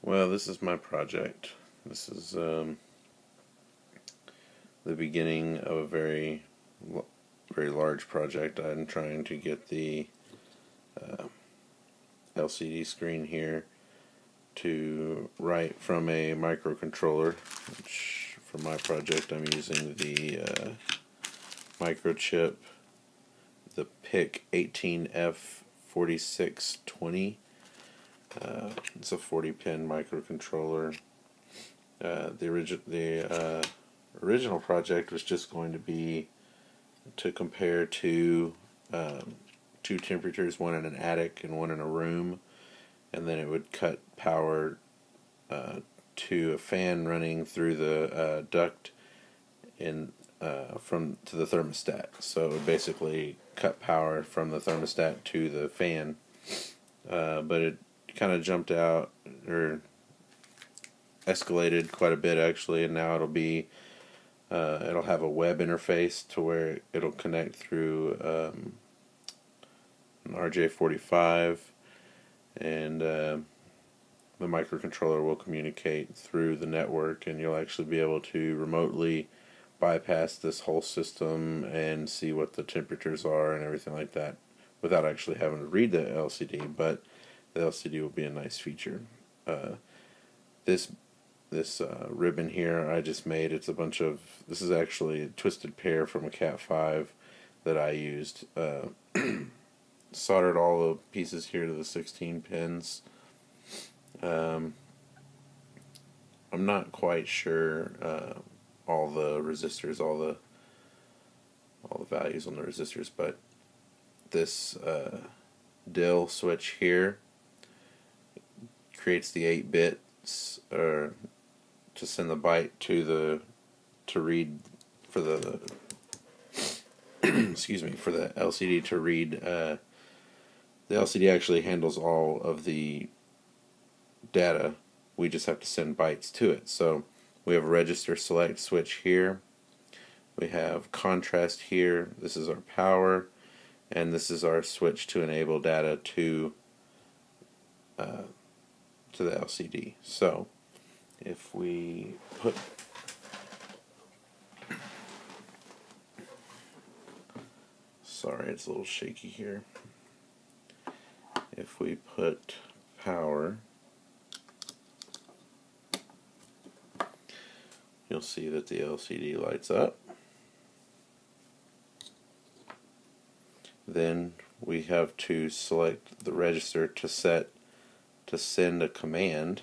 Well, this is my project. This is the beginning of a very large project. I'm trying to get the LCD screen here to write from a microcontroller, which for my project I'm using the microchip, the PIC 18F4620. It's a 40-pin microcontroller. The original project was just going to be to compare two temperatures, one in an attic and one in a room, and then it would cut power to a fan running through the duct to the thermostat. So it would basically cut power from the thermostat to the fan, but it kind of jumped out, or escalated quite a bit actually, and now it'll have a web interface to where it'll connect through an RJ45, and the microcontroller will communicate through the network, and you'll actually be able to remotely bypass this whole system and see what the temperatures are and everything like that without actually having to read the LCD, but the LCD will be a nice feature. This ribbon here I just made, this is actually a twisted pair from a Cat 5 that I used. Soldered all the pieces here to the 16 pins. I'm not quite sure all the resistors, all the values on the resistors, but this DIL switch here creates the 8 bits to send the byte to read for the excuse me, for the LCD to read. The LCD actually handles all of the data. We just have to send bytes to it. So we have a register select switch here. We have contrast here. This is our power, and this is our switch to enable data to the LCD. So if we put it's a little shaky here. If we put power, you'll see that the LCD lights up. Then we have to select the register to send a command,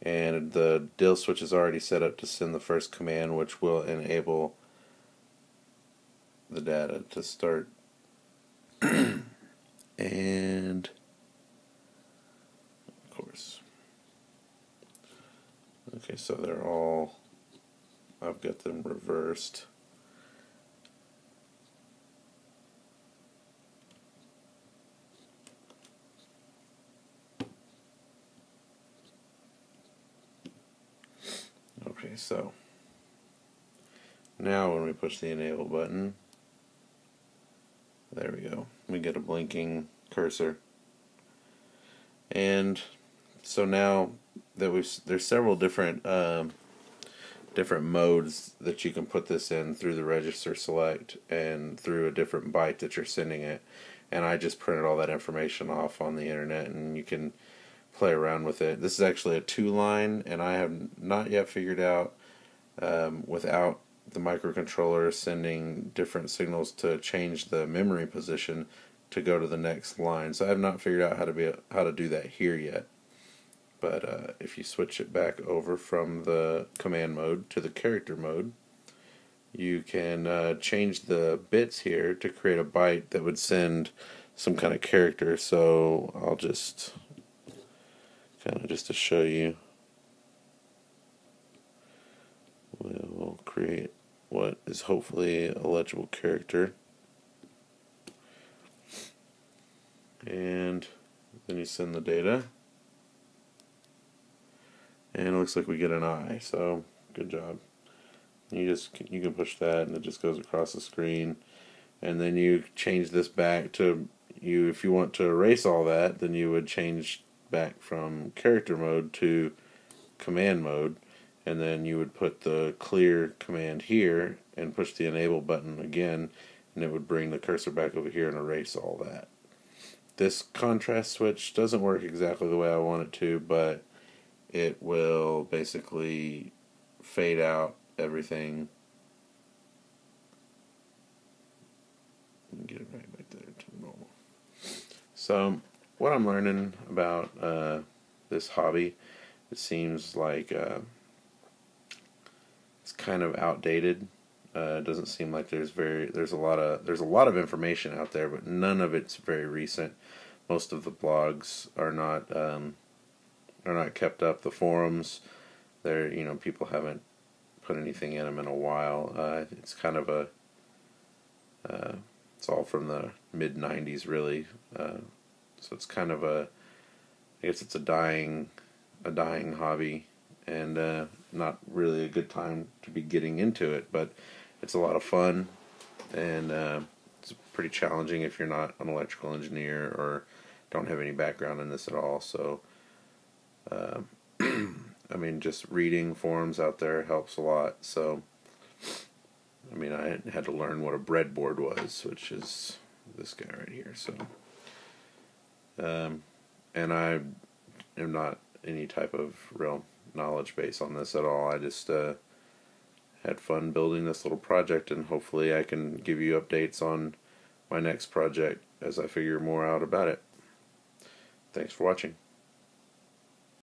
and the DIL switch is already set up to send the first command, which will enable the data to start. And of course, okay, so I've got them reversed. Okay, so now when we push the enable button, there we go. We get a blinking cursor. And so now that there's several different modes that you can put this in through the register select and through a different byte that you're sending it. And I just printed all that information off on the internet, and you can play around with it. This is actually a 2-line, and I have not yet figured out without the microcontroller sending different signals to change the memory position to go to the next line. So I have not figured out how to do that here yet. But if you switch it back over from the command mode to the character mode, you can change the bits here to create a byte that would send some kind of character. So I'll just to show you, we'll create what is hopefully a legible character, and then you send the data, and it looks like we get an eye. So good job. You can push that, and it just goes across the screen, and then you change this back to if you want to erase all that, then you would change back from character mode to command mode, and then you would put the clear command here and push the enable button again, and it would bring the cursor back over here and erase all that. This contrast switch doesn't work exactly the way I want it to, but it will basically fade out everything. Get it right back there to normal. So what I'm learning about this hobby, it seems like it's kind of outdated. It doesn't seem like there's a lot of information out there, but none of it's very recent. Most of the blogs are not kept up. The forums, people haven't put anything in them in a while. It's kind of it's all from the mid '90s, really. So it's kind of I guess it's a dying hobby, and not really a good time to be getting into it. But it's a lot of fun, and it's pretty challenging if you're not an electrical engineer or don't have any background in this at all. So, I mean, just reading forums out there helps a lot. So, I mean, I had to learn what a breadboard was, which is this guy right here. So, and I am not any type of real knowledge base on this at all. I just had fun building this little project, and hopefully I can give you updates on my next project as I figure more out about it. Thanks for watching.